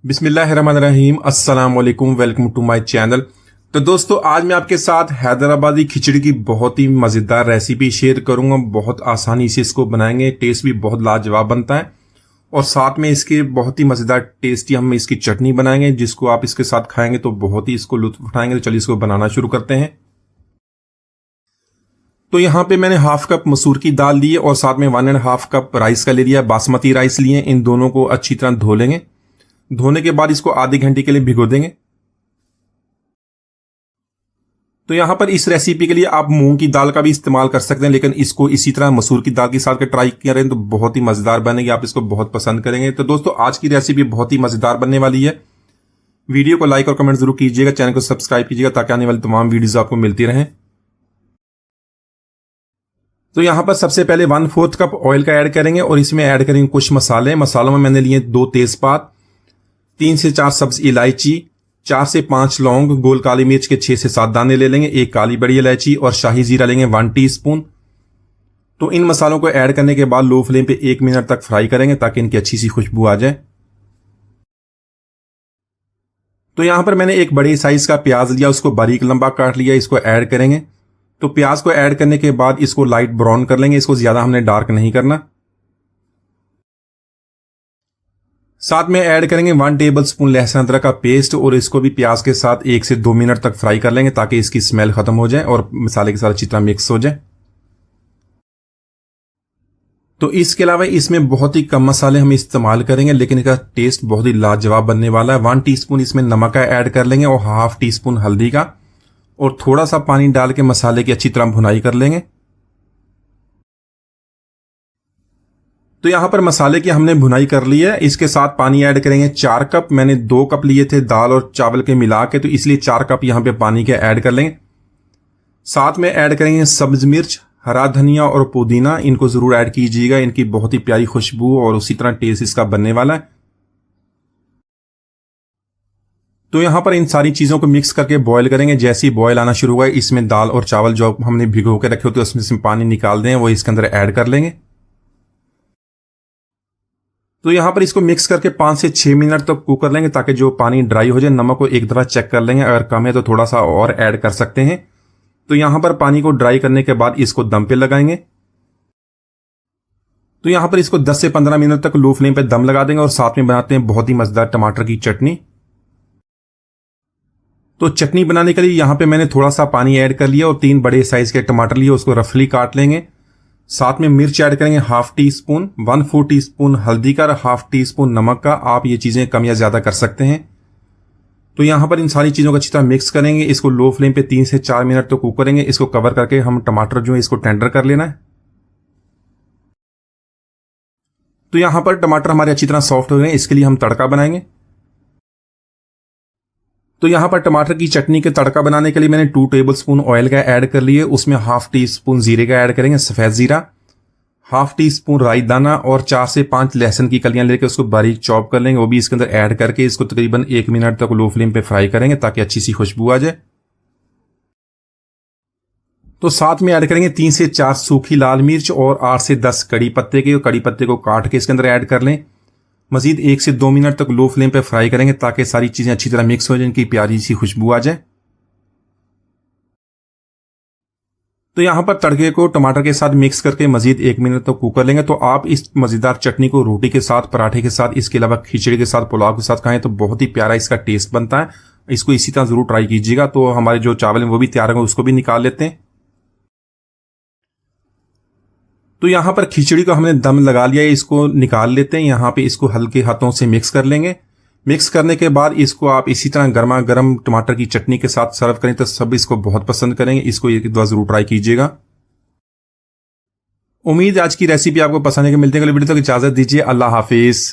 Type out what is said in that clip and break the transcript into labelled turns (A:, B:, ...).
A: बिस्मिल्लाहिर्रहमानिर्रहीम, अस्सलाम वालेकुम, वेलकम टू माय चैनल। तो दोस्तों, आज मैं आपके साथ हैदराबादी खिचड़ी की बहुत ही मज़ेदार रेसिपी शेयर करूंगा। बहुत आसानी से इसको बनाएंगे, टेस्ट भी बहुत लाजवाब बनता है और साथ में इसके बहुत ही मज़ेदार टेस्टी हम इसकी चटनी बनाएंगे, जिसको आप इसके साथ खाएंगे तो बहुत ही इसको लुत्फ उठाएंगे। तो चलिए इसको बनाना शुरू करते हैं। तो यहाँ पे मैंने हाफ कप मसूर की दाल ली है और साथ में 1.5 कप राइस का ले लिया, बासमती राइस लिए। इन दोनों को अच्छी तरह धो लेंगे। धोने के बाद इसको आधे घंटे के लिए भिगो देंगे। तो यहां पर इस रेसिपी के लिए आप मूंग की दाल का भी इस्तेमाल कर सकते हैं, लेकिन इसको इसी तरह मसूर की दाल के साथ ट्राई करें तो बहुत ही मजेदार बनेगी। आप इसको बहुत पसंद करेंगे। तो दोस्तों, आज की रेसिपी बहुत ही मजेदार बनने वाली है। वीडियो को लाइक और कमेंट जरूर कीजिएगा, चैनल को सब्सक्राइब कीजिएगा ताकि आने वाली तमाम वीडियोज आपको मिलती रहें। तो यहां पर सबसे पहले 1/4 कप ऑयल का ऐड करेंगे और इसमें ऐड करेंगे कुछ मसाले। मसालों में मैंने लिए 2 तेजपात, 3 से 4 सब्ज इलायची, 4 से 5 लौंग, गोल काली मिर्च के 6 से 7 दाने ले लेंगे, 1 काली बड़ी इलायची और शाही जीरा लेंगे 1 टीस्पून। तो इन मसालों को ऐड करने के बाद लो फ्लेम पे 1 मिनट तक फ्राई करेंगे ताकि इनकी अच्छी सी खुशबू आ जाए। तो यहां पर मैंने एक बड़े साइज का प्याज लिया, उसको बारीक लंबा काट लिया, इसको ऐड करेंगे। तो प्याज को ऐड करने के बाद इसको लाइट ब्राउन कर लेंगे, इसको ज्यादा हमने डार्क नहीं करना। साथ में ऐड करेंगे 1 टेबलस्पून लहसुन अदरक का पेस्ट और इसको भी प्याज के साथ 1 से 2 मिनट तक फ्राई कर लेंगे ताकि इसकी स्मेल खत्म हो जाए और मसाले के साथ अच्छी तरह मिक्स हो जाए। तो इसके अलावा इसमें बहुत ही कम मसाले हम इस्तेमाल करेंगे, लेकिन इसका टेस्ट बहुत ही लाजवाब बनने वाला है। 1 टीस्पून इसमें नमक का ऐड कर लेंगे और ½ टीस्पून हल्दी का, और थोड़ा सा पानी डाल के मसाले की अच्छी तरह भुनाई कर लेंगे। तो यहां पर मसाले की हमने भुनाई कर ली है। इसके साथ पानी ऐड करेंगे 4 कप। मैंने 2 कप लिए थे दाल और चावल के मिला के, तो इसलिए 4 कप यहां पे पानी के ऐड कर लेंगे। साथ में ऐड करेंगे सब्ज मिर्च, हरा धनिया और पुदीना। इनको जरूर ऐड कीजिएगा, इनकी बहुत ही प्यारी खुशबू और उसी तरह टेस्ट इसका बनने वाला है। तो यहां पर इन सारी चीजों को मिक्स करके बॉईल करेंगे। जैसे ही बॉईल आना शुरू हुआ, इसमें दाल और चावल जो हमने भिगो के रखे होते हैं उसमें से पानी निकाल दें, वो इसके अंदर ऐड कर लेंगे। तो यहां पर इसको मिक्स करके 5 से 6 मिनट तक कुक कर लेंगे ताकि जो पानी ड्राई हो जाए। नमक को एक दफा चेक कर लेंगे, अगर कम है तो थोड़ा सा और ऐड कर सकते हैं। तो यहां पर पानी को ड्राई करने के बाद इसको दम पे लगाएंगे। तो यहां पर इसको 10 से 15 मिनट तक लो फ्लेम पे दम लगा देंगे और साथ में बनाते हैं बहुत ही मजेदार टमाटर की चटनी। तो चटनी बनाने के लिए यहां पे मैंने थोड़ा सा पानी ऐड कर लिया और 3 बड़े साइज के टमाटर लिए, उसको रफली काट लेंगे। साथ में मिर्च ऐड करेंगे ½ टीस्पून, 1/4 टीस्पून हल्दी का, ½ टीस्पून नमक का। आप ये चीजें कम या ज्यादा कर सकते हैं। तो यहां पर इन सारी चीजों को अच्छी तरह मिक्स करेंगे। इसको लो फ्लेम पे 3 से 4 मिनट तो कुक करेंगे। इसको कवर करके हम टमाटर जो है इसको टेंडर कर लेना है। तो यहां पर टमाटर हमारे अच्छी तरह सॉफ्ट हो गए, इसके लिए हम तड़का बनाएंगे। तो यहां पर टमाटर की चटनी के तड़का बनाने के लिए मैंने 2 टेबलस्पून ऑयल का ऐड कर लिए। उसमें ½ टीस्पून जीरे का ऐड करेंगे, सफेद जीरा, ½ टीस्पून राई दाना और 4 से 5 लहसुन की कलियां लेकर उसको बारीक चॉप कर लेंगे। वो भी इसके अंदर ऐड करके इसको तकरीबन 1 मिनट तक लो फ्लेम पे फ्राई करेंगे ताकि अच्छी सी खुशबू आ जाए। तो साथ में ऐड करेंगे 3 से 4 सूखी लाल मिर्च और 8 से 10 कड़ी पत्ते के। कड़ी पत्ते को काट के इसके अंदर ऐड कर लें। मजीद 1 से 2 मिनट तक लो फ्लेम पे फ्राई करेंगे ताकि सारी चीजें अच्छी तरह मिक्स हो जाए, इनकी प्यारी सी खुशबू आ जाए। तो यहां पर तड़के को टमाटर के साथ मिक्स करके मजीद 1 मिनट तक कुक कर लेंगे। तो आप इस मजेदार चटनी को रोटी के साथ, पराठे के साथ, इसके अलावा खिचड़ी के साथ, पुलाव के साथ खाएं तो बहुत ही प्यारा इसका टेस्ट बनता है। इसको इसी तरह जरूर ट्राई कीजिएगा। तो हमारे जो चावल है वो भी तैयार है, उसको भी निकाल लेते हैं। तो यहां पर खिचड़ी को हमने दम लगा लिया है, इसको निकाल लेते हैं। यहां पे इसको हल्के हाथों से मिक्स कर लेंगे। मिक्स करने के बाद इसको आप इसी तरह गर्मा गर्म टमाटर की चटनी के साथ सर्व करें तो सब इसको बहुत पसंद करेंगे। इसको एक बार जरूर ट्राई कीजिएगा। उम्मीद है आज की रेसिपी आपको पसंद है। मिलते हैं अगले वीडियो तक, इजाजत दीजिए। अल्लाह हाफिज।